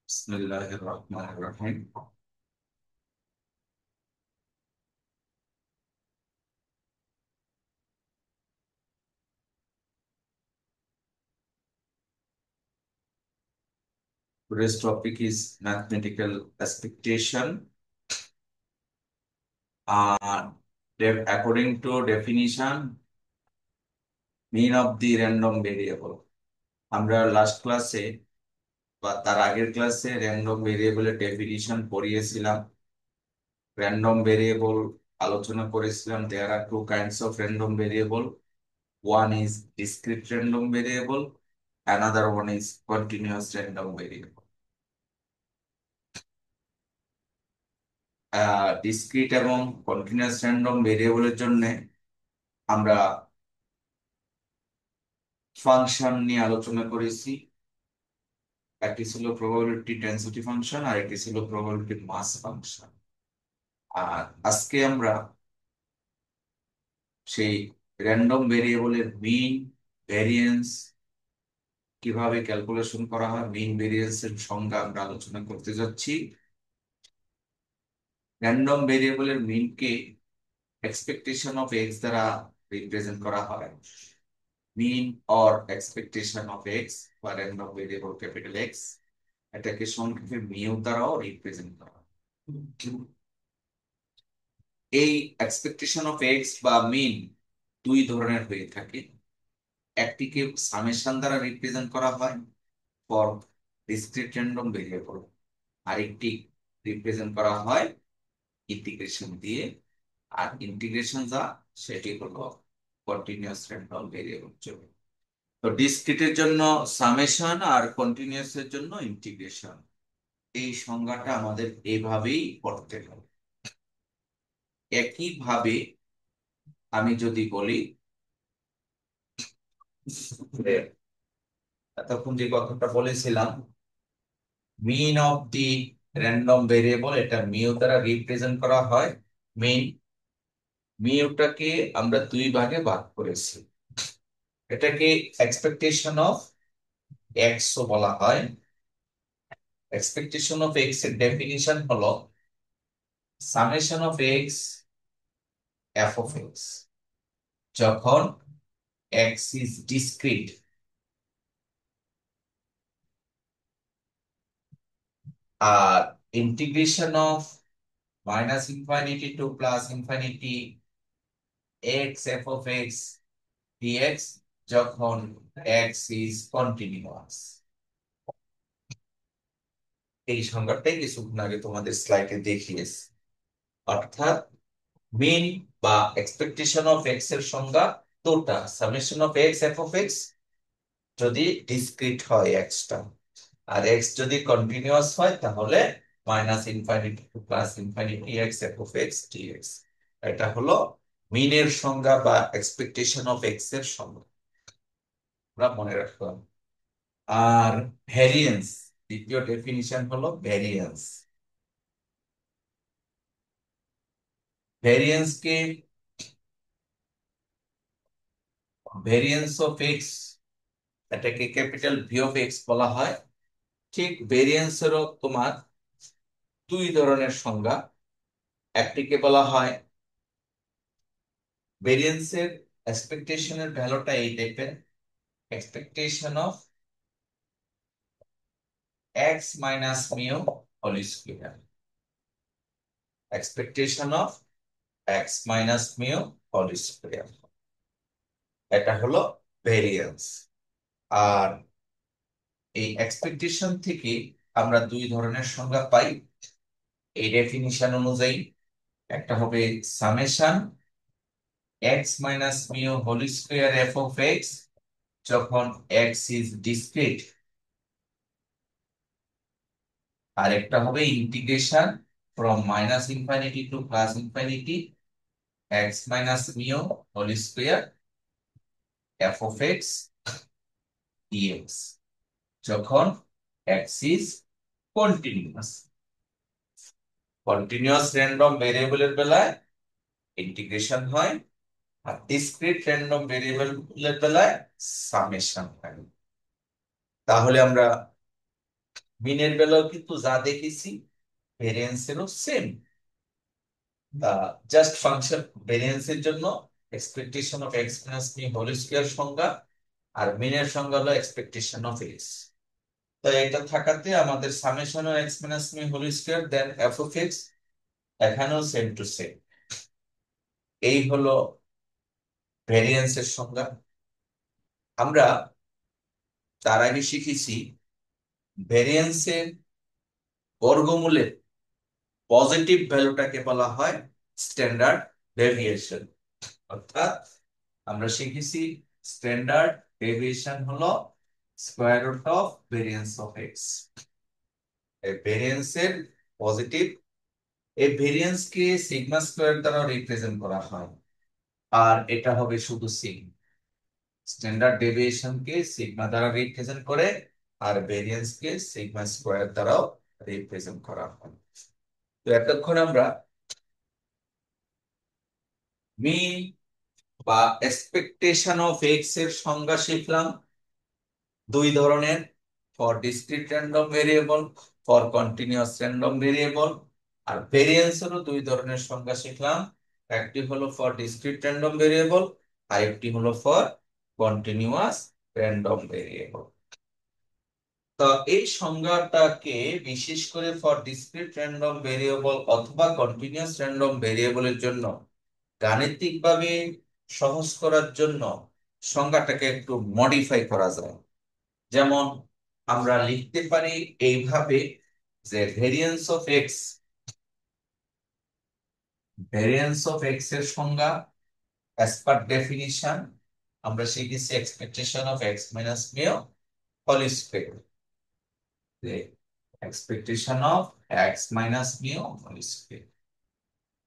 বিসমিল্লাহির রহমানির রহিম। Today's topic is mathematical expectation. Uh, According to definition, mean of the random variable. আমরা last ক্লাসে বা তার আগের ক্লাসে র্যান্ডম ভেরিয়েবলের ডেফিনিশন পড়িয়েছিলাম। র্যান্ডম ভেরিয়েবল আলোচনা করেছিলাম। There are two kinds of random variable. One is discrete random variable, another one is continuous random variable. Discrete এবং কন্টিনিউয়াস র্যান্ডম ভেরিয়েবলের জন্য আমরা ফাংশন নিয়ে আলোচনা করেছি। একটি ছিল প্রবাবিলিটি ডেনসিটি ফাংশন আর একটি ছিল প্রবাবিলিটি মাস ফাংশন। আর আজকে আমরা সেই র্যান্ডম ভেরিয়েবলের মিন, ভেরিয়েন্স কিভাবে ক্যালকুলেশন করা হয়, মিন ভেরিয়েন্স এর সংজ্ঞা আমরা আলোচনা করতে যাচ্ছি। র্যান্ডম ভেরিয়েবলের মিনকে এক্সপেকটেশন অফ এক্স দ্বারা রিপ্রেজেন্ট করা হয়। মিন অর এক্সপেকটেশন অফ এক্স বা র্যান্ডম ভেরিয়েবল ক্যাপিটাল এক্স, এটাকে সংক্ষেপে মিউ দ্বারাও রিপ্রেজেন্ট করা হয়। এই এক্সপেকটেশন অফ এক্স বা মিন দুই ধরনের হয়ে থাকে। একটিকে সামেশন দ্বারা রিপ্রেজেন্ট করা হয় ফর ডিসক্রিট র্যান্ডম ভেরিয়েবল, আরেকটি রিপ্রেজেন্ট করা হয় ইন্টিগ্রেশন দিয়ে। আর ইন্টিগ্রেশন যা, সেটি হলো কন্টিনিউয়াস র্যান্ডম ভেরিয়েবল জন্য। তো ডিসক্রিটের জন্য সামেশন আর কন্টিনিউয়াস এর জন্য ইন্টিগ্রেশন। এই সংজ্ঞাটা আমাদের এইভাবেই পড়তে হবে। একইভাবে আমি যদি বলি যে এতক্ষণ যে কথাটা বলেছিলাম, মিন অফ দি র্যান্ডম ভেরিয়েবল, এটা মিউ দ্বারা রিপ্রেজেন্ট করা হয়। মিন, মিউটাকে আমরা দুই ভাগে ভাগ করেছি। এটাকে এক্সপেকটেশন অফ এক্স ও বলা হয়। এক্সপেকটেশন অফ এক্স এর ডেফিনিশন হলো summation of x f of x, যখন এক্স ইজ ডিসক্রিট। আর integration of minus infinity to plus infinity x f of x dx, যখন এক্স ইজ কন্টিনিউয়াস। এই সংজ্ঞাটাই কিছুক্ষণ আগে তোমাদের স্লাইডে দেখিয়েছি। অর্থাৎ মিন বা এক্সপেকটেশন অফ এক্স এর সংজ্ঞা দুটা: summation of x f of x যদি ডিসক্রিট হয় এক্সটা, আর এক্স যদি কন্টিনিউয়াস হয় তাহলে minus infinity to plus infinity x f of x dx. এটা হলো মিনের সংজ্ঞা বা এক্সপেকটেশন অফ এক্স এর সংজ্ঞা, আমরা মনে রাখলাম। আর ভ্যারিয়েন্স, দ্বিতীয় ডেফিনিশন হলো variance. Variance K variance of x, এটাকে ক্যাপিটাল ভি অফ এক্স বলা হয়। ঠিক ভ্যারিয়েন্সেরও তোমার দুই ধরনের সংজ্ঞা। একটিকে বলা হয় ভেরিয়েন্সের এক্সপেকটেশনের ভ্যালুটা এই টাইপের: expectation of x minus mu whole square, expectation of x minus mu whole square, এটা হলো ভেরিয়েন্স। আর এই এক্সপেকটেশন থেকে আমরা দুই ধরনের সংজ্ঞা পাই এই ডেফিনিশন অনুযায়ী। একটা হবে summation x minus mu whole square f of x, যখন এক্স ইজ ডিসক্রিট। আর একটা হবে integration from minus infinity to plus infinity x minus mu whole square f of x dx, যখন x is continuous. Continuous random ভেরিয়েবলের বেলায় integration হয়, আর discrete random ভেরিয়েবলের বেলায় সামেশন হয়। তাহলে আমরা মিনের বেলাও কিন্তু যা দেখেছি ভেরিয়েন্সেরও সেম। জাস্ট ফাংশন ভেরিয়েন্সের জন্য expectation of x minus b whole square সংজ্ঞা, আর মিনের সংজ্ঞা হলো এক্সপেকটেশন অফ এক্স। তো এটা থাকাতে আমাদের summation of x minus b whole square then f of x এখানেও সেম টু সেম। এই হলো ভেরিয়েন্সের সংজ্ঞা। আমরা তার আগে শিখেছি ভেরিয়েন্সের বর্গমূলের পজিটিভ ভ্যালুটাকে বলা হয় স্ট্যান্ডার্ড ডেভিয়েশন। অর্থাৎ আমরা শিখেছি স্ট্যান্ডার্ড ডেভিয়েশন হলো square root of variance of x. এই ভেরিয়েন্সের পজিটিভ, এই ভেরিয়েন্স কে সিগমা স্কয়ার দ্বারা রিপ্রেজেন্ট করা হয়, আর এটা হবে শুধু সিগমা। স্ট্যান্ডার্ড ডেভিয়েশন কে সিগমা দ্বারা রিপ্রেজেন্ট করে, আর ভেরিয়েন্স কে সিগমা স্কয়ার দ্বারাও রিপ্রেজেন্ট করা হয়। তো এতক্ষণ আমরা মিন বা এক্সপেকটেশন অফ এক্স এর সংজ্ঞা শিখলাম দুই ধরনের, for discrete random variable, for continuous random variable. আর ভেরিয়েন্সেরও দুই ধরনের সংজ্ঞা শিখলাম, একটি হলো ফর ডিসক্রিট র্যান্ডম ভেরিয়েবল, আর একটি হলো ফর কন্টিনিউয়াস র্যান্ডম ভেরিয়েবল। তো এই সংজ্ঞাটাকে বিশেষ করে ফর ডিসক্রিট র্যান্ডম ভেরিয়েবল অথবা কন্টিনিউয়াস র্যান্ডম ভেরিয়েবলের জন্য গাণিতিকভাবে সহজ করার জন্য সংজ্ঞাটাকে একটু মডিফাই করা যায়। যেমন আমরা লিখতে পারি এইভাবে যে ভেরিয়েন্স অফ এক্স এর সংজ্ঞা অ্যাজ পার ডেফিনিশন আমরা শিখেছি expectation of x minus mu whole square. যে expectation of x minus mu whole square,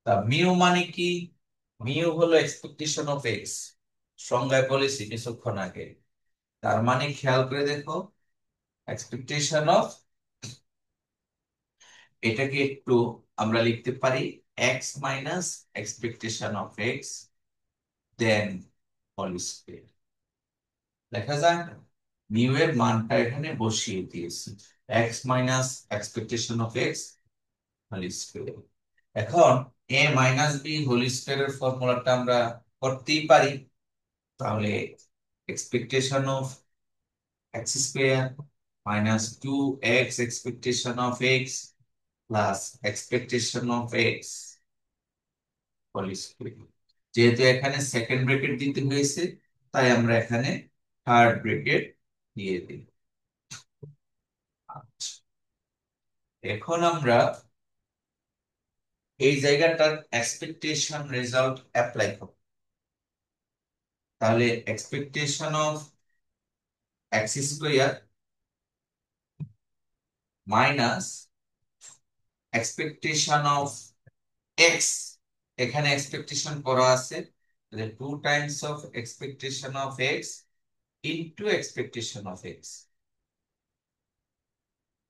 তা মিউ মানে কি? মিউ হলো এক্সপেকটেশন অফ এক্স, সংজ্ঞায় বলেছি কিছুক্ষণ আগে। তার মানে খেয়াল করে দেখো, এক্সপেকটেশন অফ, এটাকে একটু আমরা লিখতে পারি x minus expectation of x then whole square. লেখা যায় না? মিউ এর মানটা এখানে বসিয়ে দিয়েছি, x minus expectation of x whole square. এখন এ মাইনাস বি হোল স্কয়ারের ফর্মুলাটা আমরা করতেই পারি। তাহলে expectation of x square minus 2x expectation of x plus expectation of x whole square. যেহেতু এখানে সেকেন্ড ব্র্যাকেট দিতে হয়েছে, তাই আমরা এখানে থার্ড ব্র্যাকেট দিয়ে দিই। আচ্ছা, এখন আমরা এই জায়গাটার এক্সপেকটেশন রেজাল্ট অ্যাপ্লাই করব। তাহলে expectation of x square minus expectation of x, এখানে এক্সপেকটেশন করা আছে, তাহলে 2 Times of expectation of x into expectation of x.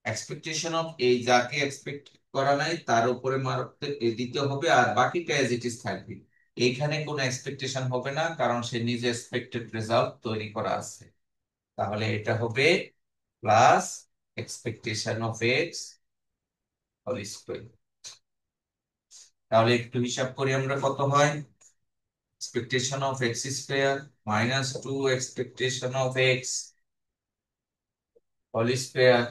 Expectation of এই যাকে এক্সপেক্ট করা নাই তার উপরে মারতে দিতে হবে, আর বাকিটা এজ ইট ইজ থাকবে। এইখানে কোনো এক্সপেকটেশন হবে না, কারণ সে নিজে এক্সপেক্টেড রেজাল্ট তৈরি করা আছে। তাহলে এটা হবে plus expectation of x whole square. তাহলে একটু হিসাব করি আমরা, কত হয়? expectation of x square minus 2 expectation of x whole square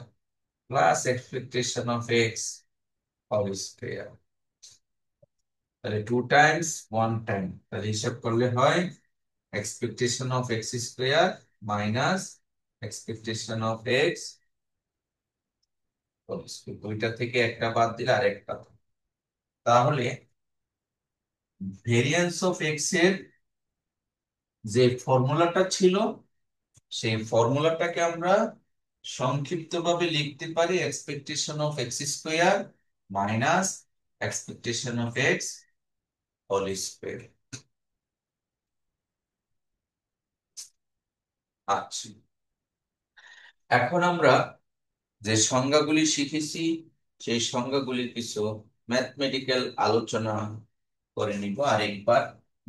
plus expectation of x whole square। তাহলে 2 টাইমস 1 টাইম, তাহলে হিসাব করলে হয় expectation of x square minus expectation of x whole square। দুইটা থেকে একটা বাদ দিলে আরেকটা। তাহলে ভেরিয়েন্স অফ এক্স এর যে ফর্মুলাটা ছিল, সেই ফর্মুলাটাকে আমরা সংক্ষিপ্তভাবে লিখতে পারি expectation of x square minus expectation of x whole square. আচ্ছা, এখন আমরা যে সংজ্ঞাগুলি শিখেছি সেই সংজ্ঞাগুলির কিছু ম্যাথমেটিক্যাল আলোচনা করে নিব আরেকবার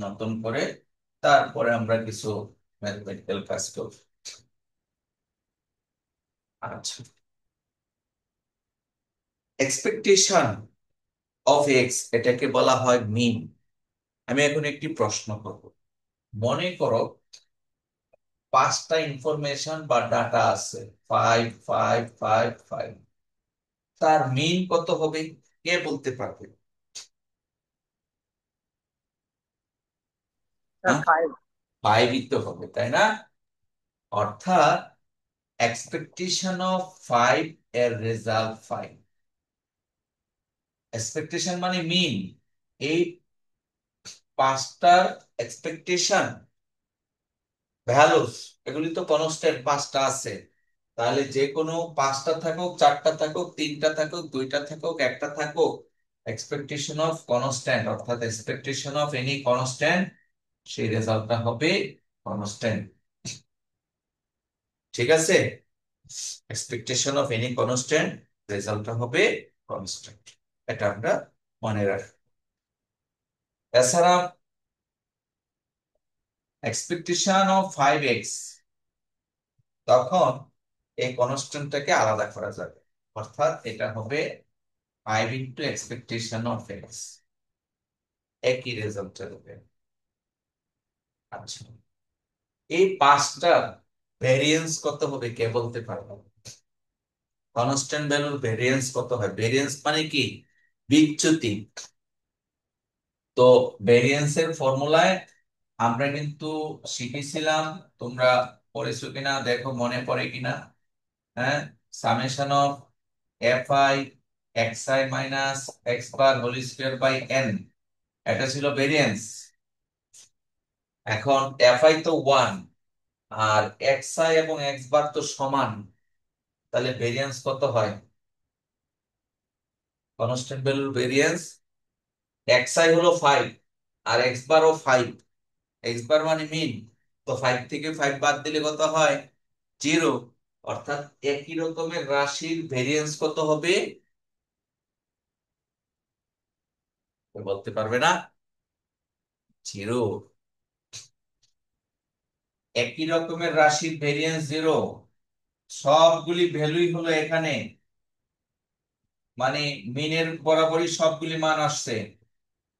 নতুন করে, তারপরে আমরা কিছু ম্যাথমেটিক্যাল কাজ করব। আচ্ছা, এক্সপেকটেশন অফ এক্স এটাকে বলা হয় মিন। আমি এখন একটি প্রশ্ন করব। মনে করো 5টা ইনফরমেশন বা ডাটা আছে, 5 5 5 5, তার মিন কত হবে কে বলতে পারবে? হ্যাঁ, 5। 5ই তো হবে, তাই না? অর্থাৎ এক্সপেকটেশন অফ 5 এর রেজাল্ট 5। এক্সপেকটেশন মানে মিন। এই 5টার এক্সপেকটেশন ভ্যালুস, এগুলি তো কনস্ট্যান্ট 5টা আছে। তাহলে যে কোনো 5টা থাকুক, 4টা থাকুক, 3টা থাকুক, 2টা থাকুক, একটা থাকুক, এক্সপেকটেশন অফ কনস্ট্যান্ট অর্থাৎ এক্সপেকটেশন অফ এনি কনস্ট্যান্ট, সেই রেজাল্টটা হবে কনস্ট্যান্ট। ঠিক আছে? এক্সপেকটেশন অফ এনি কনস্ট্যান্ট, রেজাল্টটা হবে কনস্ট্যান্ট। এটা আমরা মনে রাখি। এছাড়া এক্সপেকটেশন অফ 5x, তখন এই কনস্ট্যান্টটাকে আলাদা করা যাবে। অর্থাৎ এটা হবে 5 ইন্টু এক্সপেকটেশন অফ এক্স, একই রেজাল্ট হবে। আচ্ছা, এই 5টা ভেরিয়েন্স কত হবে কে বলতে পারবে? কনস্ট্যান্ট ভ্যালুর ভেরিয়েন্স কত হয়? ভেরিয়েন্স মানে কি? বিচ্যুতি। তো ভেরিয়েন্স এর ফর্মুলায় আমরা কিন্তু শিখেছিলাম, তোমরা পড়েছো কিনা দেখো, মনে পড়ে কিনা। হ্যাঁ, summation of f i x i minus x bar whole square by n, এটা ছিল ভেরিয়েন্স। এখন এফ আই তো 1 আর এক্স আই এবং এক্স বার তো সমান, তাহলে ভেরিয়েন্স কত হয়? কনস্ট্যান্ট ভ্যালুর ভেরিয়েন্স, এক্স আই হলো 5 আর এক্স বার ও 5, এক্স বার মানে মিন। তো 5 থেকে 5 বাদ দিলে কত হয়? 0। অর্থাৎ একই রকমের রাশির ভেরিয়েন্স কত হবে বলতে পারবে না? 0। একই রকমের রাশির ভেরিয়েন্স 0, সবগুলি ভ্যালুই হলো এখানে, মানে মিনের বরাবরই সবগুলি মান আসছে।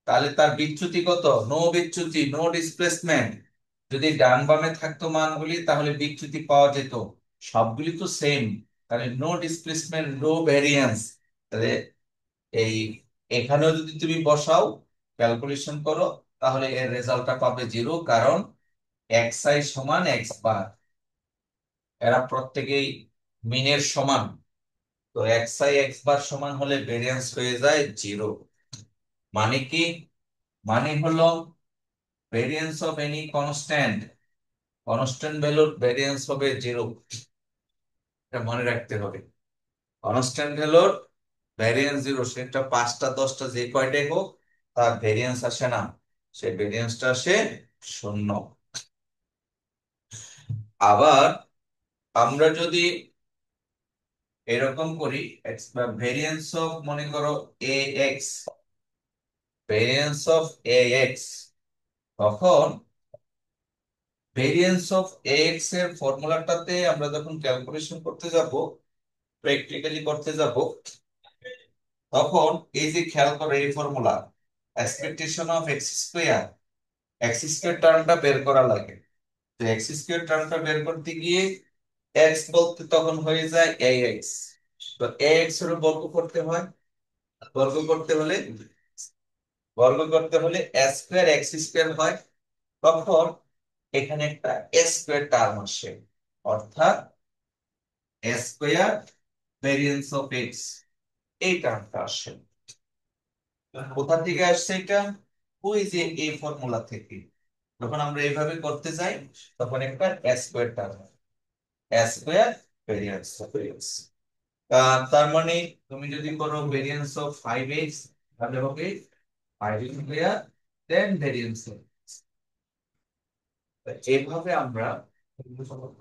তাহলে তার বিচ্যুতি কত? নো বিচ্যুতি, নো ডিসপ্লেসমেন্ট। যদি ডান বামে থাকতো মানগুলি তাহলে বিচ্যুতি পাওয়া যেত। সবগুলি তো সেম, তাহলে নো ডিসপ্লেসমেন্ট, নো ভ্যারিয়েন্স। তাহলে এই এখানেও যদি তুমি বসাও, ক্যালকুলেশন করো, তাহলে এর রেজাল্টটা পাবে 0, কারণ এক্স আই সমান এক্স বার, এরা প্রত্যেকেই মিনের সমান। তো এক্স আই এক্স বার সমান হলে ভেরিয়েন্স হয়ে যায় 0। মানে কি? মানে হলো variance of any constant, constant ভ্যালুর ভেরিয়েন্স হবে 0। এটা মনে রাখতে হবে। কনস্ট্যান্ট ভ্যালুর ভেরিয়েন্স 0, সেটা 5টা 10টা যে কয়টাই হোক, তার ভেরিয়েন্স আসে না, সেই ভেরিয়েন্সটা আসে 0। আবার আমরা যদি এরকম করি, ভেরিয়েন্স অফ, মনে করো a x, variance of a x, তখন ভেরিয়েন্স অফ এক্স এর ফর্মুলাটাতে আমরা যখন ক্যালকুলেশন করতে যাব, প্র্যাকটিক্যালি করতে যাব, তখন এই যে খেয়াল করো এই formula, expectation of x square টার্মটা বের করা লাগে। তো এক্স স্কয়ার টার্মটা বের করতে গিয়ে এক্স বলতে তখন হয়ে যায় এ এক্স। তো এ এক্স এর বর্গ করতে হয়, বর্গ করতে হলে বর্গ করতে হলে এ স্কয়ার এক্স স্কয়ার হয়, তখন এখানে একটা এ স্কয়ার টার্ম আসে, অর্থাৎ এ স্কয়ার ভেরিয়েন্স অফ এক্স, এই টার্মটা আসে। কোথা থেকে আসছে এটা? ওই যে এই ফর্মুলা থেকে। যখন আমরা এইভাবে করতে যাই, তখন একটা a square term, a square variance of x. তার মানে তুমি যদি করো ভেরিয়েন্স অফ 5x, তাহলে হবে 5 স্কয়ার দেন ভেরিয়েন্স অফ। এইভাবে আমরা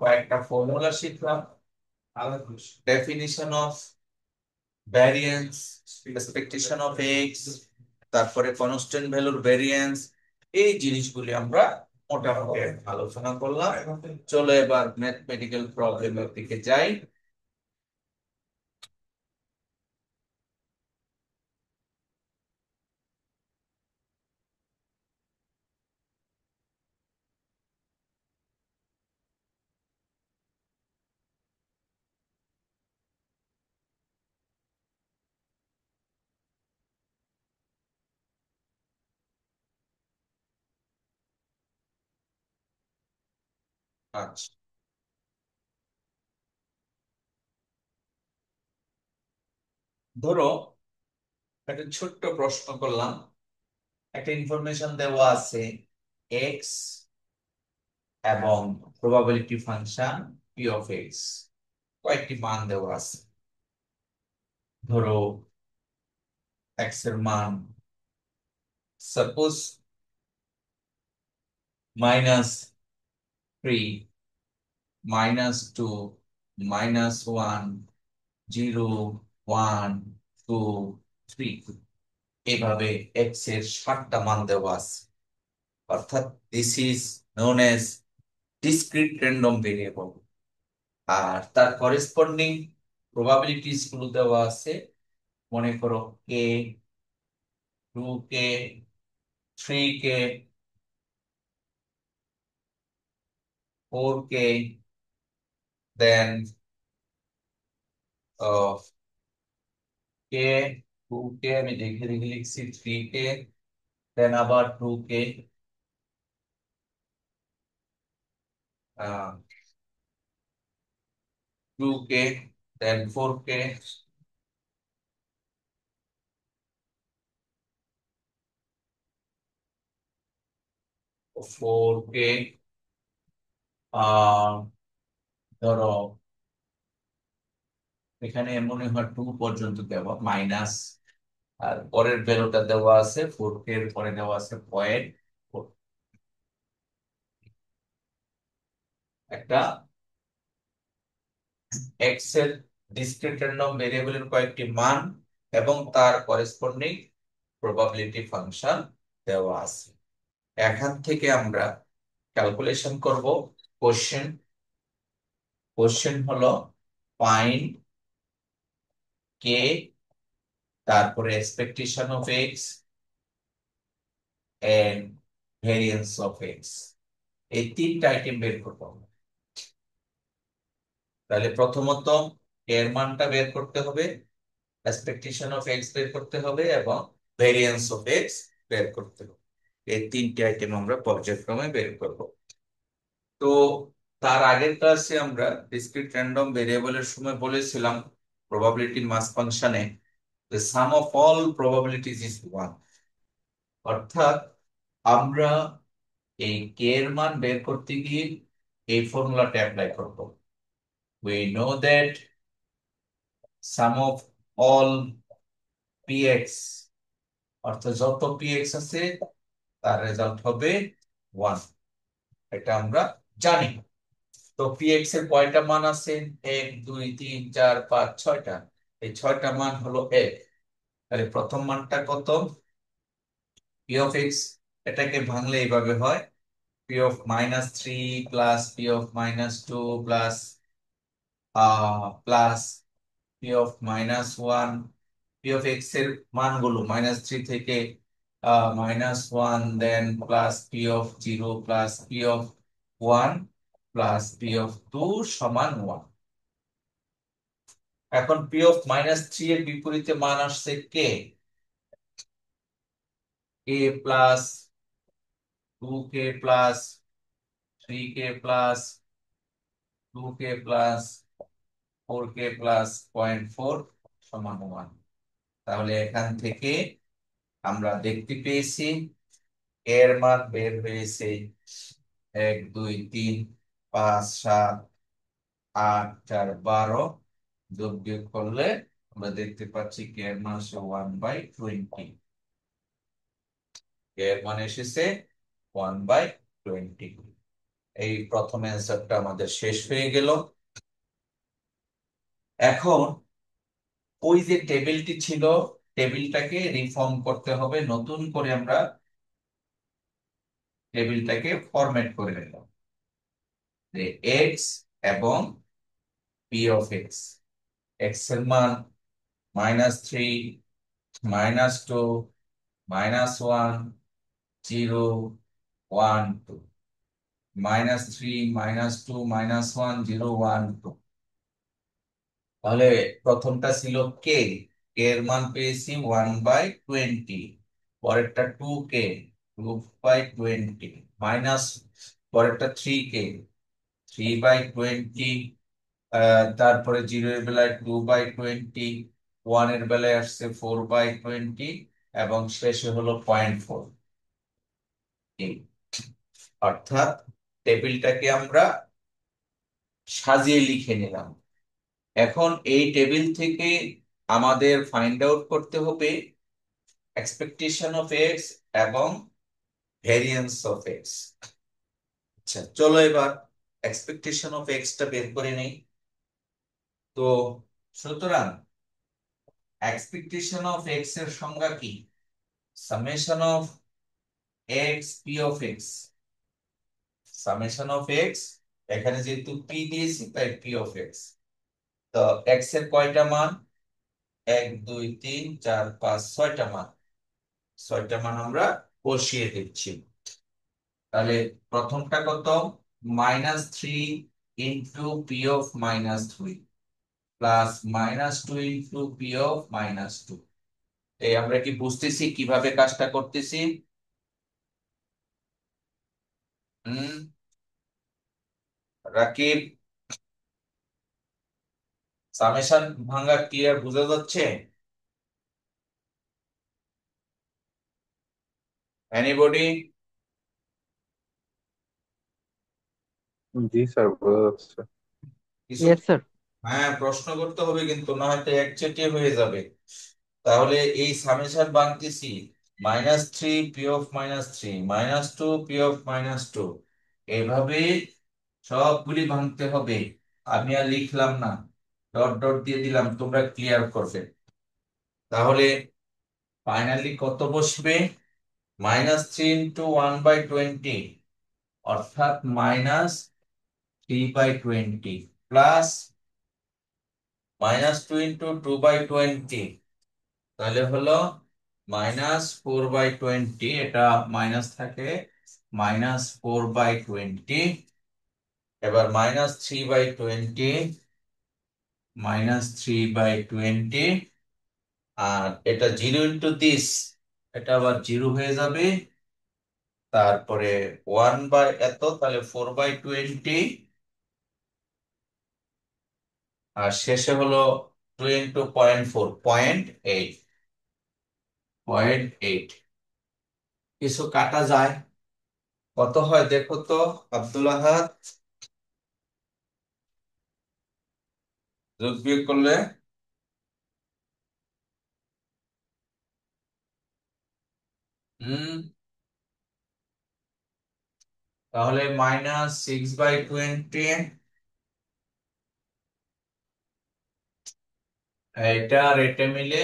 কয়েকটা ফর্মুলা শিখলাম, definition of variance, expectation of x, তারপরে কনস্ট্যান্ট ভ্যালুর ভ্যারিয়েন্স, এই জিনিসগুলি আমরা মোটামুটি আলোচনা করলাম। চলো এবার ম্যাথমেটিক্যাল প্রবলেমের দিকে যাই। আচ্ছা, ধরো একটা ছোট্ট প্রশ্ন করলাম। একটা ইনফরমেশন দেওয়া আছে এক্স এবং probability function P of x, কয়েকটি মান দেওয়া আছে। ধরো এক্স এর মান সাপোজ -3, -2, -1, 0, 1, 2, 3, এভাবে এক্স এর 7টা মান দেওয়া আছে। অর্থাৎ this is known as discrete random variable. আর তার করেসপন্ডিং প্রবাবিলিটিস গুলো দেওয়া আছে। মনে করো কে, 2k, 3k, 4k, দেন কে, 2k, আমি দেখে দেখে লিখছি 3k, দেন আবার 2k, 2k, দেন 4k, 4k, আহ ধরো এখানে মনে হয় 2 পর্যন্ত দেওয়া মাইনাস, আর পরের ভ্যালুটা দেওয়া আছে 4k এর পরে দেওয়া আছে পয়েন্ট। একটা এক্স এর ডিসক্রিট র্যান্ডম ভেরিয়েবলের কয়েকটি মান এবং তার করেসপন্ডিং প্রবাবিলিটি ফাংশন দেওয়া আছে। এখান থেকে আমরা ক্যালকুলেশন করব। কোশ্চেন কোশ্চেন হলো ফাইন্ড কে, তারপরে expectation of x and variance of x, এই তিনটা আইটেম বের করবো আমরা। তাহলে প্রথমত এর মানটা বের করতে হবে, এক্সপেকটেশন অফ এক্স বের করতে হবে এবং ভেরিয়েন্স অফ এক্স বের করতে হবে। এই তিনটি আইটেম আমরা পর্যায়ক্রমে বের করব। তো তার আগের ক্লাসে আমরা ডিসক্রিট র্যান্ডম ভেরিয়েবলের সময় বলেছিলাম প্রবাবিলিটি মাস ফাংশনে the sum of all probabilities is 1। অর্থাৎ আমরা এই কে এর মান বের করতে গিয়ে এই ফর্মুলাটা অ্যাপ্লাই করব। we know that sum of all px, অর্থাৎ যত px আছে তার রেজাল্ট হবে 1, এটা আমরা জানি। তো px এর কয়টা মান আছে? 1, 2, 3, 4, 5, 6টা। এই 6টা মান হলো এক। তাহলে প্রথম মানটা কত? p of x, এটাকে ভাঙলে এইভাবে হয় p of -3 plus p of -2 plus plus p of -1। p of x এর মানগুলো -3 থেকে -1, then plus p of 0 plus p of 1 plus p of 2 সমান 1। এখন p of -3 এর বিপরীতে মান আসছে k, k plus 2k plus 3k plus 2k plus 4k plus 0.4 সমান 1। তাহলে এখান থেকে আমরা দেখতে পেয়েছি এর মান বের হয়েছে 1, 2, 3, 5, 7, 8, 4, 12। যোগ বিয়োগ করলে আমরা দেখতে পাচ্ছি কে এর মান হচ্ছে 1/20। কে এর মান এসেছে 1/20। এই প্রথম অ্যান্সারটা আমাদের শেষ হয়ে গেল। এখন ওই যে টেবিলটি ছিল, টেবিলটাকে রিফর্ম করতে হবে, নতুন করে আমরা টেবিলটাকে ফরম্যাট করে নিলাম যে এক্স এবং পি অফ এক্স। এক্স এর মান -3, -2, -1, 0, 1, 2, -3, -2, -1, 0, 1, 2। তাহলে প্রথমটা ছিল কে, কে এর মান পেয়েছি 1/20, পরেরটা 2k, 2/20, মাইনাস পরেরটা 3k, 3/20, তারপরে 0 এর বেলায় 2/20, 1 এর বেলায় আসছে 4/20, এবং শেষে হলো 0.4। অর্থাৎ টেবিলটাকে আমরা সাজিয়ে লিখে নিলাম। এখন এই টেবিল থেকে আমাদের ফাইন্ড আউট করতে হবে এক্সপেকটেশন অফ এক্স এবং ভেরিয়েন্স অফ এক্স। আচ্ছা, চলো এবার এক্সপেকটেশন অফ এক্স টা বের করে নেই। তো সুতরাং এক্সপেকটেশন অফ এক্স এর সংজ্ঞা কি? Summation of x P of x. Summation of x, এখানে যেহেতু পি দিয়েছি তাই পি অফ এক্স। তো এক্স এর কয়টা মান? 1 2 3 4 5 6টা মান। 6টা মান আমরা বসিয়ে দিচ্ছি। তাহলে প্রথমটা কত? -3 into P of -3 plus -2 into P of -2। এই আমরা কি বুঝতেছি কিভাবে কাজটা করতেছি? হুম, রাকিব, সামেশন ভাঙা ক্লিয়ার বুঝা যাচ্ছে? এনিবডি? জি স্যার, বোঝা যাচ্ছে। কিছু? Yes sir. হ্যাঁ, প্রশ্ন করতে হবে কিন্তু, না হয়তো একচেটিয়া হয়ে যাবে। তাহলে এই সামেশন ভাঙতেছি, -3 পি অফ -3, -2 পি অফ -2, এইভাবে সবগুলি ভাঙতে হবে। আমি আর লিখলাম না, ডট ডট দিয়ে দিলাম, তোমরা ক্লিয়ার করবে। তাহলে ফাইনালি কত বসবে? -3 ইন্টু 1/20, অর্থাৎ -3/20, প্লাস -2 ইন্টু 2/20, তাহলে হলো -4/20। এটা মাইনাস থাকে, -4/20। এবার -3/20, -3/20, আর এটা 0 ইন্টু দিস, এটা আবার 0 হয়ে যাবে। তারপরে 1/এত, তাহলে 4/20, আর শেষে হলো 2 ইন্টু 0.4, 0.8। 0.8 কিছু কাটা যায়, কত হয় দেখো তো আব্দুল আহাদ, যোগ বিয়োগ করলে? হুম, তাহলে -6/20, এটা আর এটা মিলে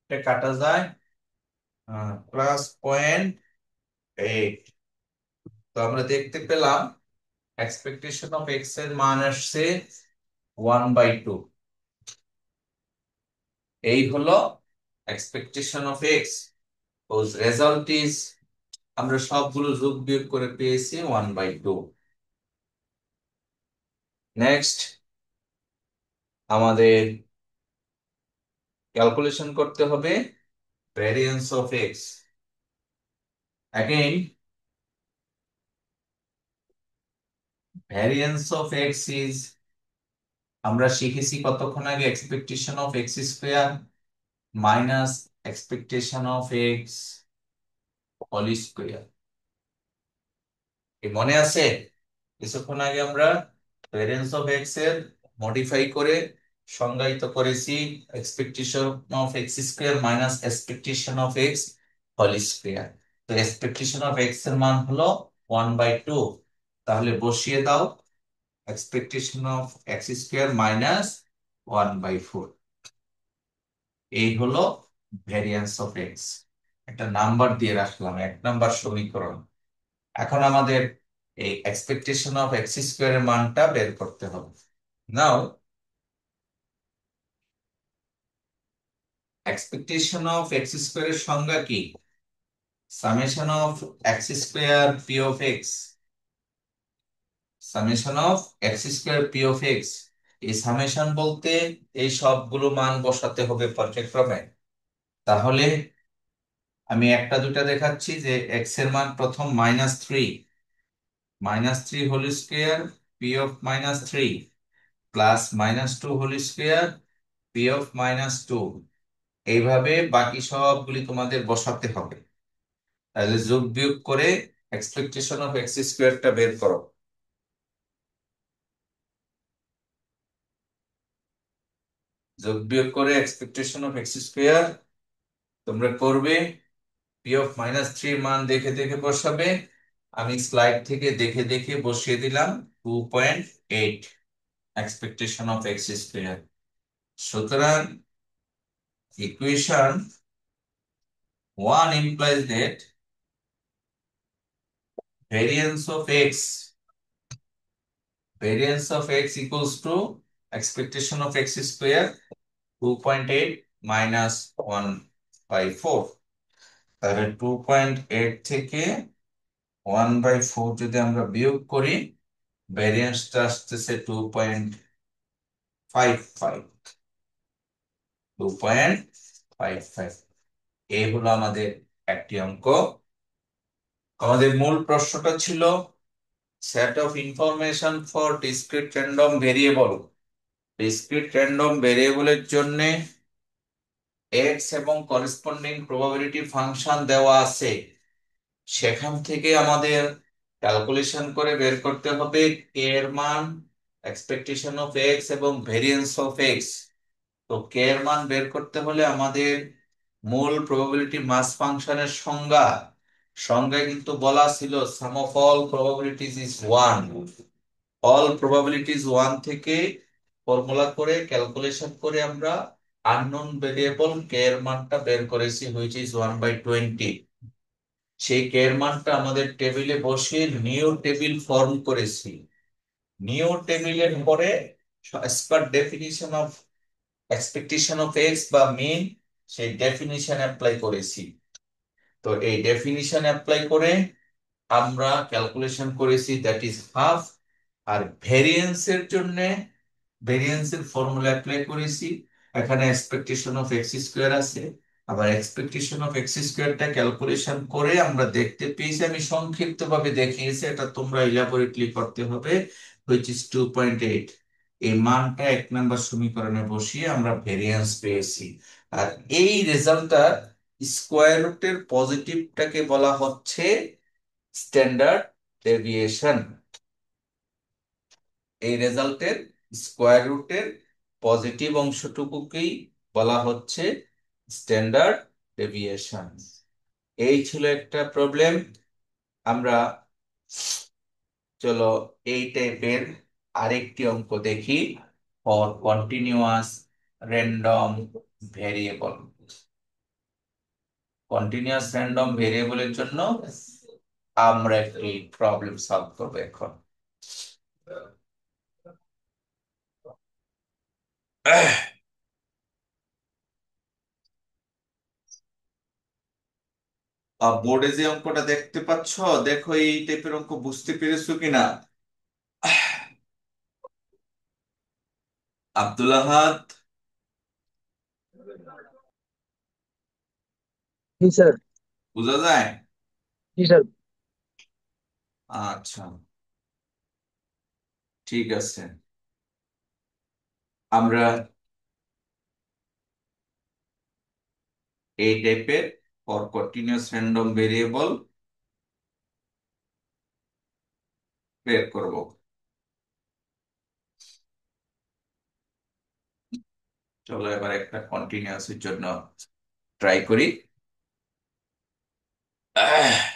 এটা কাটা যায়, +0.8। তো আমরা দেখতে পেলাম এক্সপেকটেশন অফ এক্স এর মান আসছে 1/2। এই হলো expectation of x, whose result is, আমরা সবগুলো যোগ বিয়োগ করে পেয়েছি 1/2। নেক্সট আমাদের ক্যালকুলেশন করতে হবে variance of x. Again, variance of x is, আমরা শিখেছি কতক্ষণ আগে, expectation of x square minus expectation of x whole square. কি মনে আছে? কিছুক্ষণ আগে আমরা ভ্যারিয়েন্স অফ এক্স এর মডিফাই করে সংজ্ঞায়িত করেছি, expectation of x square minus expectation of x whole square. তো এক্সপেকটেশন অফ এক্স এর মান হলো 1/2। তাহলে বসিয়ে দাও expectation of x square minus 1/4। এই হলো ভ্যারিয়েন্স অফ এক্স। একটা নাম্বার দিয়ে রাখলাম, 1 নাম্বার সমীকরণ। এখন আমাদের এই এক্সপেকটেশন অফ এক্স স্কোয়ারের মানটা বের করতে হবে। নাও, এক্সপেকটেশন অফ এক্স স্কোয়ারের সংজ্ঞা কি? Summation of x square p of x. Summation of x square p of x, এই সামেশন বলতে এই সবগুলো মান বসাতে হবে পর্যায়ক্রমে। তাহলে আমি একটা দুটা দেখাচ্ছি, যে এক্স এর মান প্রথম -3, -3 whole square p of minus three plus minus two whole square p of minus two. এইভাবে বাকি সবগুলি তোমাদের বসাতে হবে। তাহলে যোগ বিয়োগ করে এক্সপেকটেশন অফ এক্স স্কোয়ারটা বের করো। যোগ বিয়োগ করে এক্সপেকটেশন অফ এক্স স্কোয়ার তোমরা করবে, পি অফ মাইনাস থ্রি মান দেখে দেখে বসাবে। আমি স্লাইড থেকে দেখে দেখে বসিয়ে দিলাম 2.8 এক্সপেকটেশন অফ এক্স স্কোয়ার। সুতরাং equation 1 implies that variance of x variance of x equals to expectation of x square 2.8 minus 1/4। তাহলে 2.8 থেকে 1/4 যদি আমরা বিয়োগ করি, ভ্যারিয়েন্সটা আসতেছে 2.55। 2.55 এই হলো আমাদের একটি অঙ্ক। আমাদের মূল প্রশ্নটা ছিল set of information for discrete random variable. Discrete random ভেরিয়েবলের জন্য এক্স এবং করেসপন্ডিং প্রবাবিলিটি ফাংশন দেওয়া আছে, সেখান থেকে আমাদের ক্যালকুলেশন করে বের করতে হবে কে এর মান, এক্সপেকটেশন অফ এক্স এবং ভেরিয়েন্স অফ এক্স। তো কে এর মান বের করতে হলে আমাদের মূল প্রবাবিলিটি মাস ফাংশনের সংজ্ঞায় কিন্তু বলা ছিল sum of all probabilities is one. All probabilities one থেকে ফর্মুলা করে ক্যালকুলেশন করে আমরা আননোন ভেরিয়েবল কে এর মানটা বের করেছি, হুইচ ইজ 1/20। সেই কে এর মানটা আমাদের টেবিলে বসিয়ে নিউ টেবিল ফর্ম করেছি। নিউ টেবিলের পরে spare definition of expectation of x বা মিন, সেই ডেফিনিশন অ্যাপ্লাই করেছি। তো এই ডেফিনিশন অ্যাপ্লাই করে আমরা ক্যালকুলেশন করেছি দ্যাট ইজ হাফ। আর ভেরিয়েন্সের জন্য ভেরিয়েন্সের ফর্মুলা অ্যাপ্লাই করেছি। এখানে এক্সপেকটেশন অফ এক্স স্কোয়ার আছে, আবার এক্সপেকটেশন অফ এক্স স্কোয়ারটা ক্যালকুলেশন করে আমরা দেখতে পেয়েছি, আমি সংক্ষিপ্ত ভাবে দেখিয়েছি, এটা তোমরা ইলাবোরেটলি করতে হবে, হুইচ ইজ 2.8। এই মানটা এক নাম্বার সমীকরণে বসিয়ে আমরা ভেরিয়েন্স পেয়েছি। আর এই রেজাল্টটা স্কোয়ার রুটের পজিটিভটাকে বলা হচ্ছে স্ট্যান্ডার্ড ডেভিয়েশন। এই রেজাল্টের স্কোয়ার রুটের পজিটিভ অংশটুকুকেই বলা হচ্ছে স্ট্যান্ডার্ড ডেভিয়েশন। এই ছিল একটা প্রবলেম। আমরা চলো এই টাইপের আরেকটি অঙ্ক দেখি, for continuous random variable. Continuous random ভেরিয়েবলের জন্য আমরা একটি প্রবলেম সলভ করবো এখন। বোর্ডে যে অঙ্কটা দেখতে পাচ্ছ, দেখো এই টাইপের অঙ্ক বুঝতে পেরেছো কিনা। আব্দুল আহাদ, জি স্যার। বোঝা যায়? জি স্যার। আচ্ছা, ঠিক আছে। আমরা এই টাইপের ফর কন্টিনিউয়াস র্যান্ডম ভেরিয়েবল বের করব। চলো এবার একটা কন্টিনিউয়াস এর জন্য ট্রাই করি। আহ,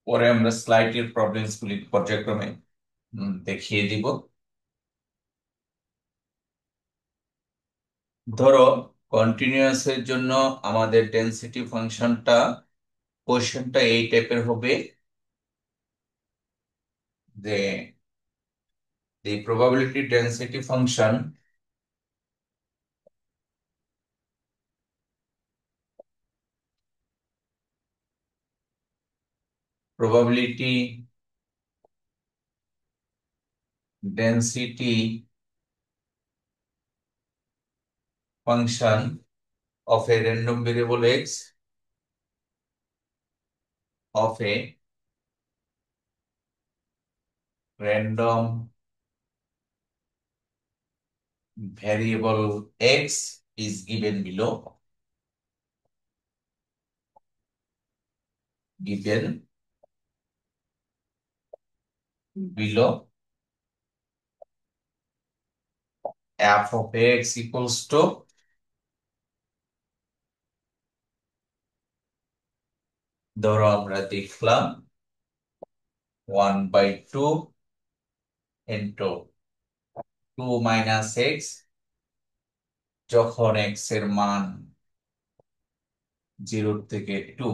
পরে আমরা স্লাইডের প্রবলেমস গুলি পর্যায়ক্রমে দেখিয়ে দিব। ধরো কন্টিনিউয়াস এর জন্য আমাদের ডেনসিটি ফাংশনটা, কোশ্চেনটা এই টাইপের হবে যে the probability density function probability density function of a random variable x of a random variable x is given below. Given below f of x equals to, ধরো আমরা দেখলাম 1/2 ইন্টু 2 - x, যখন x এর মান 0 থেকে 2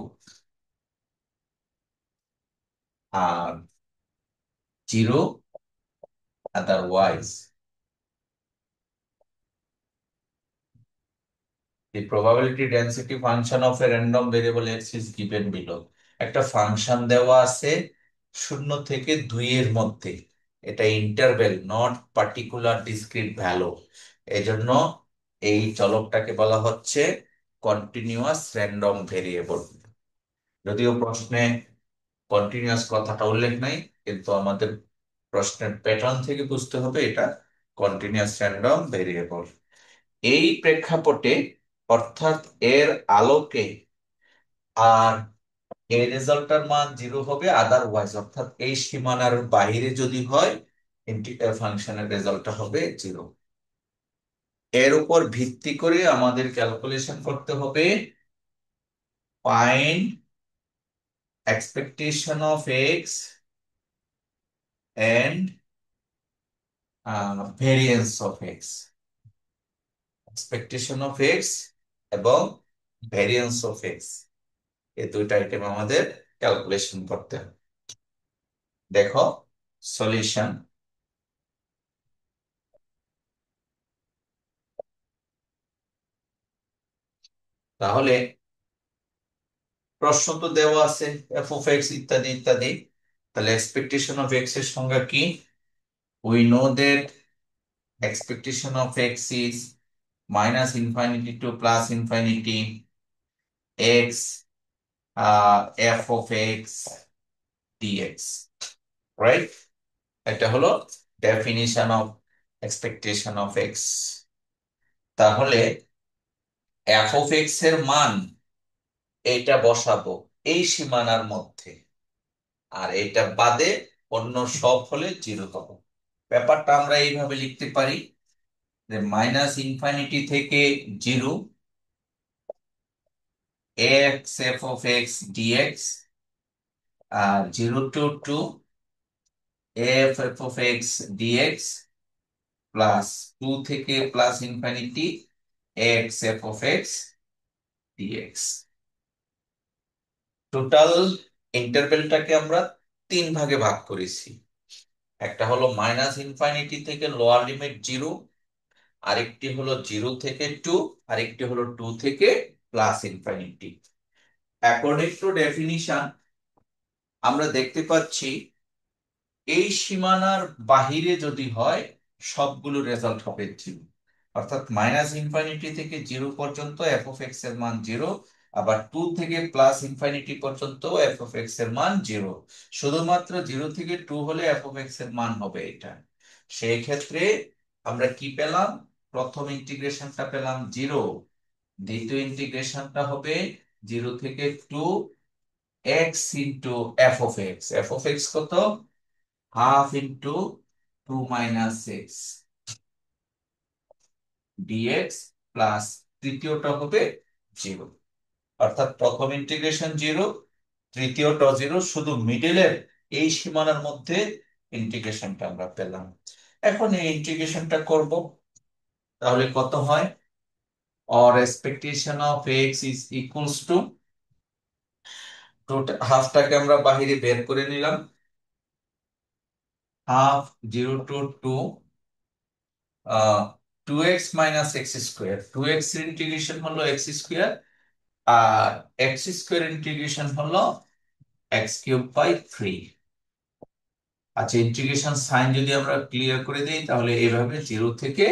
আর 0 otherwise. The probability density function of a random variable x is given below. একটা function দেওয়া আছে 0 থেকে 2 এর মধ্যে। এটা interval, not particular discrete value. এজন্য এই চলকটাকে বলা হচ্ছে কন্টিনিউয়াস র্যান্ডম ভেরিয়েবল। যদিও প্রশ্নে কন্টিনিউয়াস কথাটা উল্লেখ নাই, কিন্তু আমাদের প্রশ্নের প্যাটার্ন থেকে বুঝতে হবে এটা কন্টিনিউয়াস র্যান্ডম ভেরিয়েবল। এই প্রেক্ষাপটে, অর্থাৎ এর আলোকে, আর এই রেজাল্টটার মান 0 হবে আদারওয়াইজ, অর্থাৎ এই সীমানার বাইরে যদি হয় ফাংশনের রেজাল্টটা হবে 0। এর উপর ভিত্তি করে আমাদের ক্যালকুলেশন করতে হবে find expectation of x and variance of x. Expectation of x এবং ভেরিয়েন্স অফ এক্স, এই দুইটা আইটেম আমাদের ক্যালকুলেশন করতে হবে। দেখো সলিউশন। তাহলে প্রশ্ন তো দেওয়া আছে এফ অফ এক্স ইত্যাদি ইত্যাদি। তাহলে এক্সপেকটেশন অফ এক্স এর সংজ্ঞা কি? We know that expectation of x is -∞ to +∞ x f of x dx, right? এটা হলো definition of expectation of x. তাহলে এফ অফ এক্স এর মান এইটা বসাবো এই সীমানার মধ্যে, আর এটা বাদে অন্য সব হলে 0 হবে। ব্যাপারটা আমরা এইভাবে লিখতে পারি যে -∞ থেকে 0 x f of x dx, আর 0 to 2 f f of x dx, plus 2 থেকে +∞ x f of x dx. Total ইন্টারভেলটাকে আমরা 3 ভাগে ভাগ করেছি। একটা হলো -∞ থেকে লোয়ার লিমিট 0, আরেকটি হলো 0 থেকে 2, আরেকটি হলো 2 থেকে +∞। অ্যাকর্ডিং টু ডেফিনিশন আমরা দেখতে পাচ্ছি এই সীমানার বাহিরে যদি হয় সবগুলো রেজাল্ট হবে 0। অর্থাৎ -∞ থেকে 0 পর্যন্ত এফ অফ এক্স এর মান 0, আবার 2 থেকে +∞ পর্যন্ত এফ অফ এক্স এর মান 0। শুধুমাত্র 0 থেকে 2 হলে এফ অফ এক্স এর মান হবে এটা। সেই ক্ষেত্রে আমরা কি পেলাম? প্রথম ইন্টিগ্রেশনটা পেলাম 0, দ্বিতীয় ইন্টিগ্রেশনটা হবে 0 থেকে 2 x into f of x. F of x কত? Half into 2 - x dx, plus তৃতীয়টা হবে 0। অর্থাৎ প্রথম ইন্টিগ্রেশন 0, তৃতীয়টা 0, শুধু মিডলের এই সীমানার মধ্যে ইন্টিগ্রেশনটা আমরা পেলাম। এখন এই ইন্টিগ্রেশনটা করব, তাহলে কত হয়? or expectation of x is equals to, হাফটাকে আমরা বাহিরে বের করে নিলাম, half 0 to 2 2x - x square. 2x এর ইন্টিগ্রেশন হলো x স্কোয়ার, আর x স্কোয়ার ইন্টিগ্রেশন হলো x³/3। আচ্ছা, ইন্টিগ্রেশন সাইন যদি আমরা ক্লিয়ার করে দিই তাহলে এইভাবে 0 থেকে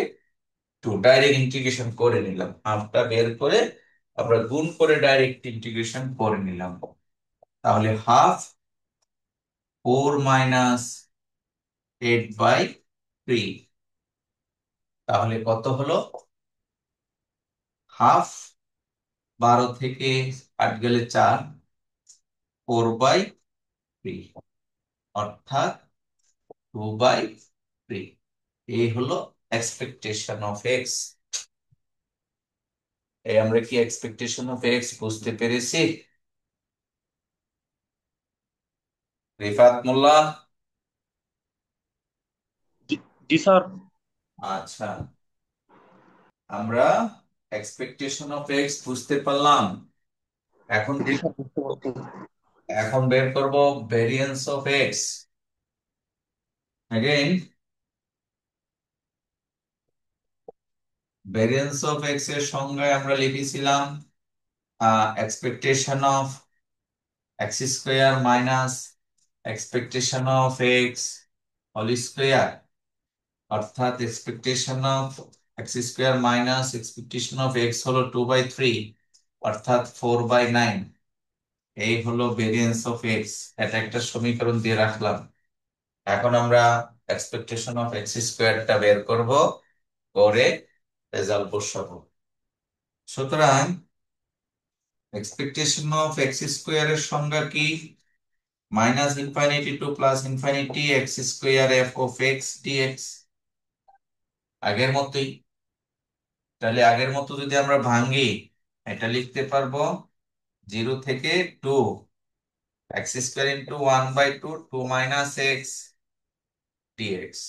2 ডাইরেক্ট ইন্টিগ্রেশন করে নিলাম, হাফটা বের করে আমরা গুণ করে ডাইরেক্ট ইন্টিগ্রেশন করে নিলাম। তাহলে হাফ 4 - 8/3, তাহলে কত হলো? হাফ, 12 থেকে 8 গেলে 4, 4/3, অর্থাৎ 2/3। এই হলো এক্সপেকটেশন অফ এক্স। এই আমরা কি এক্সপেকটেশন অফ এক্স বুঝতে পেরেছি? রিফাত মোল্লা। জি জি স্যার। আচ্ছা, আমরা এক্সপেকটেশন অফ এক্স বুঝতে পারলাম। এখন জি স্যার, বুঝতে পারছি। এখন বের করব variance of x. Again, variance of x এর সংজ্ঞায় আমরা লিখেছিলাম expectation of x square minus expectation of x whole square, অর্থাৎ expectation of x square minus expectation of x হলো 2/3, অর্থাৎ 4/9। এই হলো ভেরিয়েন্স অফ এক্স। এটা একটা সমীকরণ দিয়ে রাখলাম। এখন আমরা এক্সপেকটেশন অফ এক্স স্কোয়ারটা বের করব, করে রেজাল্ট বসাবো। সুতরাং এক্সপেকটেশন অফ এক্স স্কোয়ারের সংজ্ঞা কি? -∞ To +∞ x square f of x dx. আগের মতোই। তাহলে আগের মতো যদি আমরা ভাঙি, এটা লিখতে পারবো 0 থেকে 2, x square into 1/2, 2 - x dx.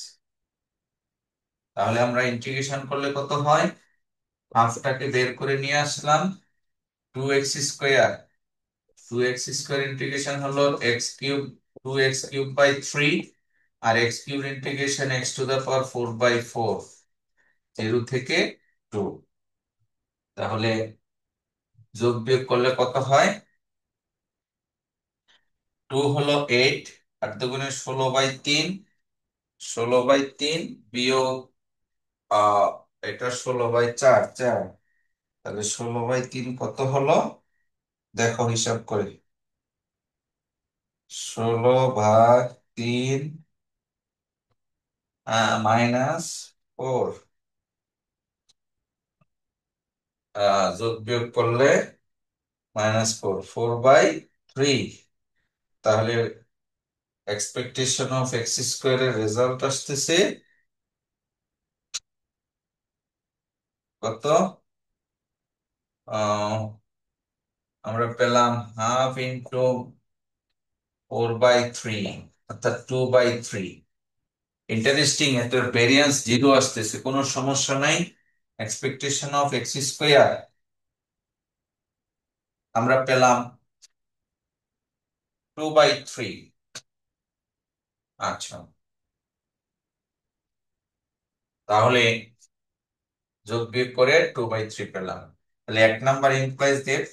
তাহলে আমরা ইন্টিগ্রেশন করলে কত হয়? হাফটাকে বের করে নিয়ে আসলাম, 2x²। 2x² ইন্টিগ্রেশন হলো x³ 2x³/3, আর x³ ইন্টিগ্রেশন x⁴/4/4, 0 থেকে 2। তাহলে যোগ বিয়োগ করলে কত হয়? 2 হলো 8, 8 দুগুণে 16/3, 16/3 বিয়োগ আহ এটা 16/4, 4। তাহলে 16/3 কত হলো? দেখো হিসাব করে, 16/3 -4, যোগ বিয়োগ করলে -4, 4/3। তাহলে এক্সপেকটেশন অফ এক্স স্কোয়ারের রেজাল্ট আসতেছে কত? আহ, আমরা পেলাম হাফ ইন্টু 4/3, অর্থাৎ 2/3। ইন্টারেস্টিং, এটার ভেরিয়েন্স 0 আসতেছে, কোনো সমস্যা নাই। এক্সপেকটেশন অফ এক্স স্কোয়ার আমরা পেলাম 2/3। আচ্ছা, তাহলে যোগ বিয়োগ করে 2/3 পেলাম। তাহলে 1 number implies that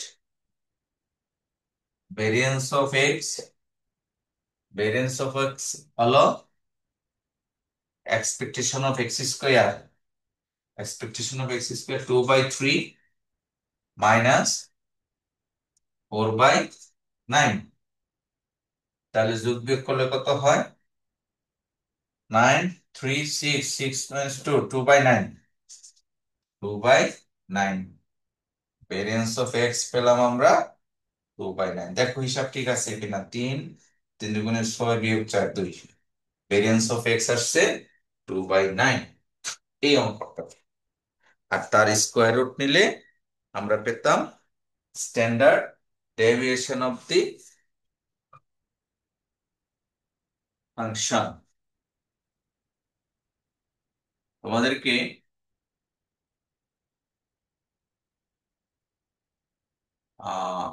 variance of x হলো এক্সপেকটেশন অফ এক্স স্কোয়ার 2/3 -4/9। তাহলে যোগ বিয়োগ করলে কত হয়? 9, 3, 6, 6 - 2, 2/9, 2/9। ভেরিয়েন্স অফ এক্স পেলাম আমরা 2/9। দেখো হিসাব ঠিক আছে কিনা। 3, 3 দুগুণে 6 বিয়োগ 4, 2। ভেরিয়েন্স অফ এক্স আসছে 2/9, এই অঙ্কটা। আর তার স্কোয়ার রুট নিলে আমরা পেতাম standard deviation of the function. তোমাদেরকে আহ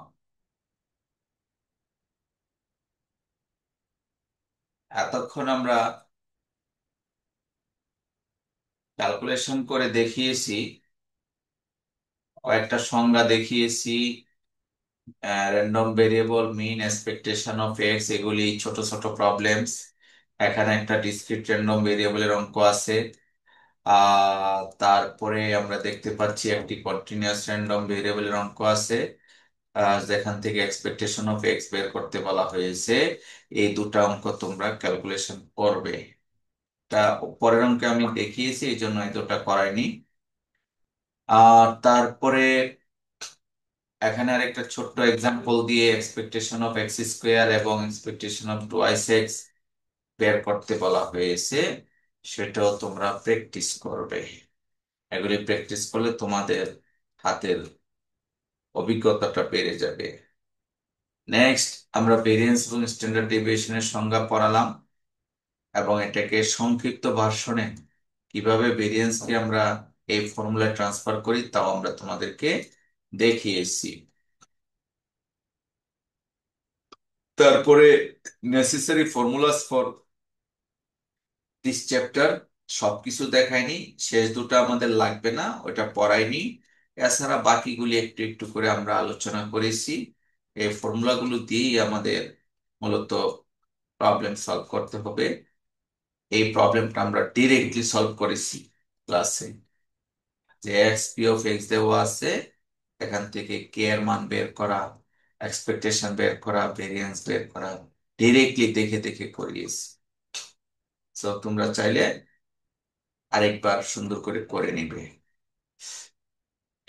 এতক্ষণ আমরা ক্যালকুলেশন করে দেখিয়েছি, কয়েকটা সংজ্ঞা দেখিয়েছি, random variable, mean, expectation of x, এগুলি ছোট ছোট প্রবলেমস। এখানে একটা ডিসক্রিট র্যান্ডম ভেরিয়েবলের অঙ্ক আছে। তারপরে আমরা দেখতে পাচ্ছি একটি কন্টিনিউয়াস র্যান্ডম ভেরিয়েবলের অঙ্ক আছে, যেখান থেকে এক্সপেকটেশন অফ এক্স বের করতে বলা হয়েছে। এই দুটা অঙ্ক তোমরা ক্যালকুলেশন করবে। তা পরের অঙ্কে আমি দেখিয়েছি, এই জন্য এই দুটা করাইনি। তারপরে এখানে আরেকটা ছোট্ট এক্সাম্পল দিয়ে এক্সপেকটেশন অফ এক্স স্কোয়ার এবং এক্সপেকটেশন অফ টুয়াইস এক্স বের করতে বলা হয়েছে, সেটাও তোমরা প্র্যাকটিস করবে। এগুলি প্র্যাকটিস করলে তোমাদের হাতের অভিজ্ঞতাটা বেড়ে যাবে। নেক্সট আমরা ভেরিয়েন্স এবং স্ট্যান্ডার্ড ডেভিয়েশনের সংজ্ঞা পড়ালাম, এবং এটাকে সংক্ষিপ্ত ভার্সনে কিভাবে ভেরিয়েন্সকে আমরা এই ফর্মুলায় ট্রান্সফার করি তাও আমরা তোমাদেরকে দেখিয়েছি। তারপরে necessary formulas for this chapter সবকিছু দেখায়নি, শেষ দুটো আমাদের লাগবে না, ওটা পড়াইনি। এছাড়া বাকিগুলি একটু একটু করে আমরা আলোচনা করেছি। এই ফর্মুলাগুলো দিয়েই আমাদের মূলত প্রবলেম সলভ করতে হবে। এই প্রবলেমটা আমরা ডিরেক্টলি সলভ করেছি ক্লাসে, যে এক্স পি অফ এক্স দেওয়া আছে, এখান থেকে কে এর মান বের করা, এক্সপেকটেশন বের করা, ভেরিয়েন্স বের করা, ডিরেক্টলি দেখে দেখে করিয়েছি। তো তোমরা চাইলে আরেকবার সুন্দর করে করে নিবে।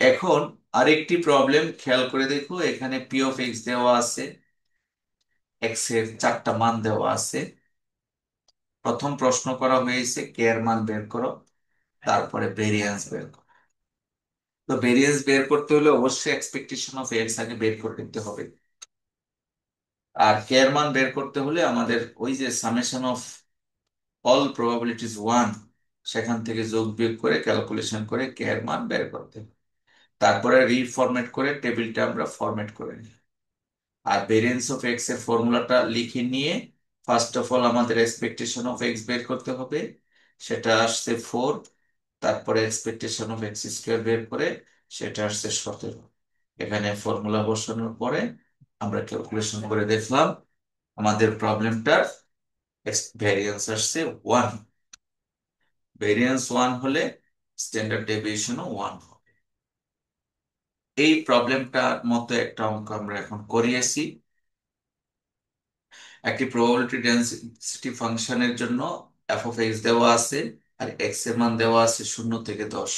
এখন আরেকটি প্রবলেম খেয়াল করে দেখো, এখানে পি অফ এক্স দেওয়া আছে, এক্স এর চারটা মান দেওয়া আছে। প্রথম প্রশ্ন করা হয়েছে কে এর মান বের করো, তারপরে ভেরিয়েন্স বের করো। তো ভেরিয়েন্স বের করতে হলে অবশ্যই এক্সপেকটেশন অফ এক্স আগে বের করে নিতে হবে। আর কে এর মান বের করতে হলে আমাদের ওই যে summation of all probabilities one, সেখান থেকে যোগ বিয়োগ করে ক্যালকুলেশন করে কে এর মান বের করতে হবে। তারপরে রিফরম্যাট করে টেবিলটা আমরা ফরম্যাট করে নিই। আর ভেরিয়েন্স অফ এক্স এর ফর্মুলাটা লিখে নিয়ে ফার্স্ট অফ অল আমাদের এক্সপেকটেশন অফ এক্স বের করতে হবে, সেটা আসছে 4। তারপরে এক্সপেকটেশন অফ এক্স স্কোয়ার বের করে সেটা আসছে 17। এখানে ফর্মুলা বসানোর পরে আমরা ক্যালকুলেশন করে দেখলাম আমাদের প্রবলেমটার ভেরিয়েন্স আসছে 1। ভেরিয়েন্স 1 হলে স্ট্যান্ডার্ড ডেভিয়েশনও 1 হবে। এই প্রবলেমটার মতো একটা অঙ্ক আমরা এখন করিয়েছি। একটি প্রবাবিলিটি ডেন্সিটি ফাংশনের জন্য এফ অফ এক্স দেওয়া আছে, আর এক্স এর মান দেওয়া আছে 0 থেকে 10।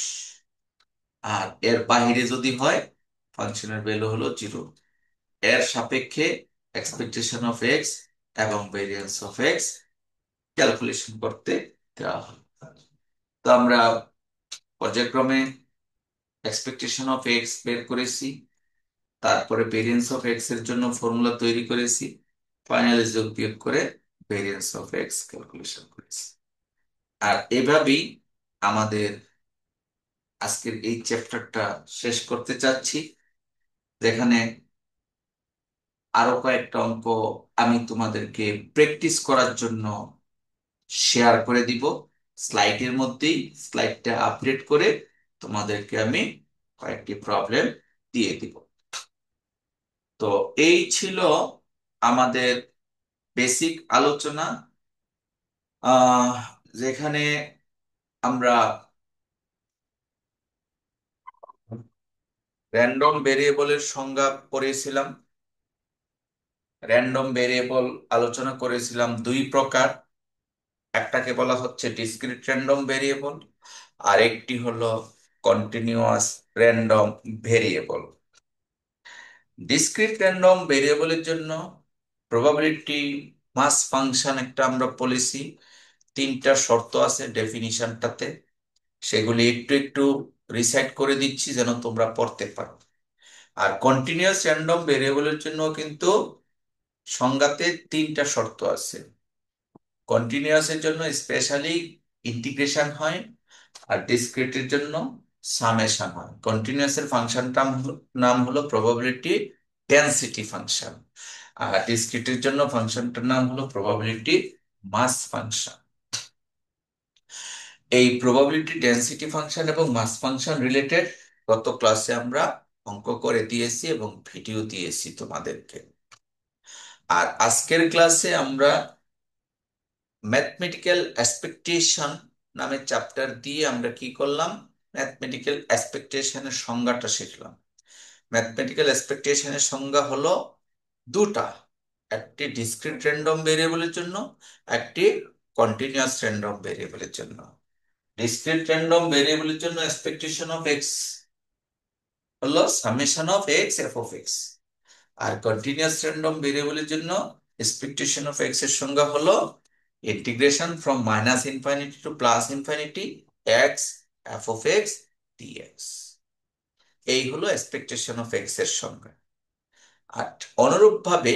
আর এর বাইরে যদি হয় ফাংশনের ভ্যালু হলো 0। এর সাপেক্ষে এক্সপেকটেশন অফ এক্স এবং ভেরিয়েন্স অফ এক্স ক্যালকুলেশন করতে দেওয়া হয়। তো আমরা পর্যায়ক্রমে এক্সপেকটেশন অফ এক্স বের করেছি, তারপরে ভেরিয়েন্স অফ এক্স এর জন্য ফর্মুলা তৈরি করেছি, ফাইনালি যোগ বিয়োগ করে ভেরিয়েন্স অফ এক্স ক্যালকুলেশন করেছি। আর এভাবেই আমাদের আজকের এই চ্যাপ্টারটা শেষ করতে চাচ্ছি, যেখানে আরো কয়েকটা অঙ্ক আমি তোমাদেরকে প্র্যাকটিস করার জন্য শেয়ার করে দিব স্লাইডের মধ্যেই। স্লাইডটা আপডেট করে তোমাদেরকে আমি কয়েকটি প্রবলেম দিয়ে দিব। তো এই ছিল আমাদের বেসিক আলোচনা, আহ যেখানে আমরা র্যান্ডম ভেরিয়েবলের সংজ্ঞা পড়েছিলাম। র্যান্ডম ভেরিয়েবল আলোচনা করেছিলাম দুই প্রকার, একটাকে বলা হচ্ছে ডিসক্রিট র্যান্ডম ভেরিয়েবল, আর একটি হলো continuous random variable. Discrete random ভেরিয়েবলের জন্য প্রবাবিলিটি মাস ফাংশন একটা আমরা পলিসি, তিনটা শর্ত আছে ডেফিনিশনটাতে, সেগুলি একটু একটু রিসাইট করে দিচ্ছি যেন তোমরা পড়তে পারো। আর কন্টিনিউয়াস র্যান্ডম ভেরিয়েবলের জন্য কিন্তু সংজ্ঞাতে তিনটা শর্ত আছে। কন্টিনিউয়াসের জন্য স্পেশালি ইন্টিগ্রেশন হয়, আর ডিসক্রিটের জন্য সামেশন হয়। কন্টিনিউয়াসের ফাংশনটার নাম হলো প্রবাবিলিটি ডেনসিটি ফাংশন, আর ডিসক্রিটের জন্য ফাংশনটার নাম হলো প্রবাবিলিটি মাস ফাংশন। এই প্রবাবিলিটি ডেনসিটি ফাংশন এবং মাস ফাংশন রিলেটেড গত ক্লাসে আমরা অঙ্ক করে দিয়েছি এবং ভিডিও দিয়েছি তোমাদেরকে। আর আজকের ক্লাসে আমরা ম্যাথমেটিক্যাল এক্সপেকটেশন নামে চ্যাপ্টার দিয়ে আমরা কি করলাম, ম্যাথমেটিক্যাল এক্সপেকটেশনের সংজ্ঞাটা শিখলাম। ম্যাথমেটিক্যাল এক্সপেকটেশনের সংজ্ঞা হলো দুটা, একটি ডিসক্রিট র্যান্ডম ভেরিয়েবলের জন্য, একটি কন্টিনিউয়াস র্যান্ডম ভেরিয়েবলের জন্য। ডিসক্রিট র্যান্ডম ভেরিয়েবলের জন্য এক্সপেকটেশন অফ এক্স হলো summation of x f of x, আর কন্টিনিউয়াস র্যান্ডম ভেরিয়েবলের জন্য এক্সপেকটেশন অফ এক্স এর সংজ্ঞা হলো integration from minus infinity to plus infinity x f of x dx. এই হলো এক্সপেকটেশন অফ এক্স এর সংজ্ঞা। আর অনুরূপ ভাবে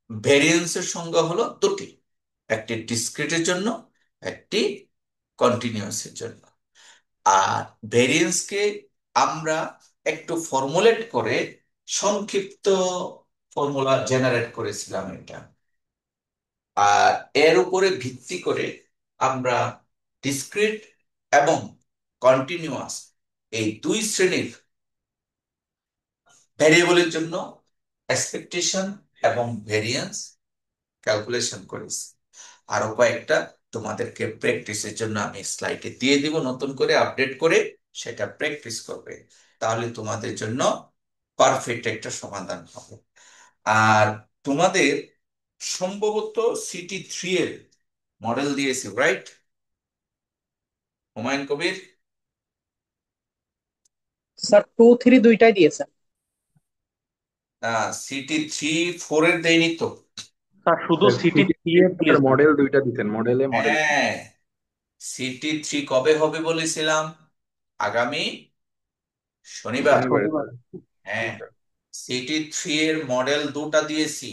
ভেরিয়েন্সের সংজ্ঞা হলো দুটি, একটি ডিসক্রিটের জন্য, একটি কন্টিনিউয়াসের জন্য। আর ভেরিয়েন্সকে আমরা একটু ফর্মুলেট করে সংক্ষিপ্ত ফর্মুলা জেনারেট করেছিলাম এটা। আর এর উপরে ভিত্তি করে আমরা ডিসক্রিট এবং কন্টিনিউয়াস এই দুই শ্রেণীর ভেরিয়েবলের জন্য এক্সপেকটেশন এবং ভেরিয়েন্স ক্যালকুলেশন করেছি। আরো কয়েকটা তোমাদেরকে প্র্যাকটিসের জন্য আমি স্লাইডে দিয়ে দিব, নতুন করে আপডেট করে সেটা প্র্যাকটিস করবে, তাহলে তোমাদের জন্য পারফেক্ট একটা সমাধান হবে। আর তোমাদের সম্ভবত সিটি 3 এর মডেল দিয়েছি, রাইট হুমায়ুন কবির? স্যার 2, 3 দুইটাই দিয়েছেন। সিটি 3, 4 এর দেয়নি তো? স্যার শুধু স্যার সিটি সিটি থ্রি এর স্যার দিয়েছেন। মডেল দুইটা দিতেন, মডেলে মডেল। হ্যাঁ, সিটি 3 কবে হবে বলেছিলাম? আগামী শনিবার। শনিবারে শনিবার। স্যার। জি হ্যাঁ, স্যার। সিটি 3 এর মডেল দুটা দিয়েছি,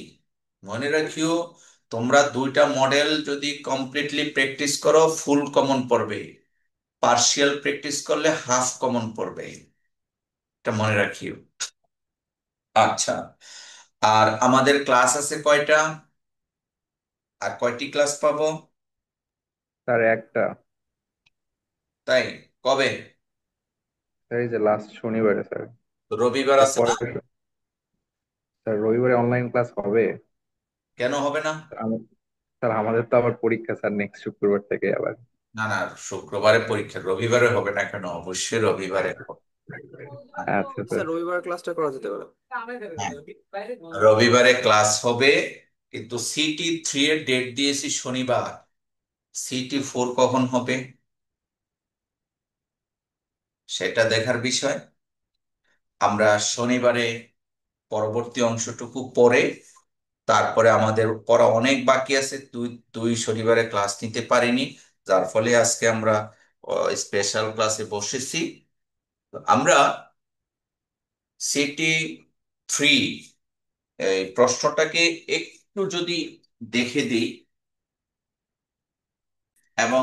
মনে রাখিও। তোমরা দুইটা মডেল যদি কমপ্লিটলি প্র্যাকটিস করো ফুল কমন পড়বে, পার্শিয়াল প্র্যাকটিস করলে হাফ কমন পড়বে, এটা মনে রাখিও। আচ্ছা, আর আমাদের ক্লাস আছে কয়টা, আর কয়টি ক্লাস পাবো? স্যার একটা। তাই, কবে? স্যার এই যে লাস্ট শনিবারে স্যার। রবিবার আছে তারপরে না? স্যার রবিবারে অনলাইন ক্লাস হবে? কেন হবে না? স্যার আমাদের তো আবার পরীক্ষা স্যার, নেক্সট শুক্রবার থেকে আবার। না না, শুক্রবারে পরীক্ষা, রবিবারে হবে না কেন? অবশ্যই রবিবারে হবে। আচ্ছা স্যার। স্যার রবিবার ক্লাসটা করা যেতে পারে। হ্যাঁ, রবিবারে ক্লাস হবে, কিন্তু সিটি 3 এর ডেট দিয়েছি শনিবার। সিটি 4 কখন হবে সেটা দেখার বিষয়। আমরা শনিবারে পরবর্তী অংশটুকু পরে, তারপরে আমাদের পড়া অনেক বাকি আছে, দুই দুই শনিবারে ক্লাস নিতে পারিনি, যার ফলে আজকে আমরা স্পেশাল ক্লাসে বসেছি। আমরা সিটি 3 এই প্রশ্নটাকে একটু যদি দেখে দিই এবং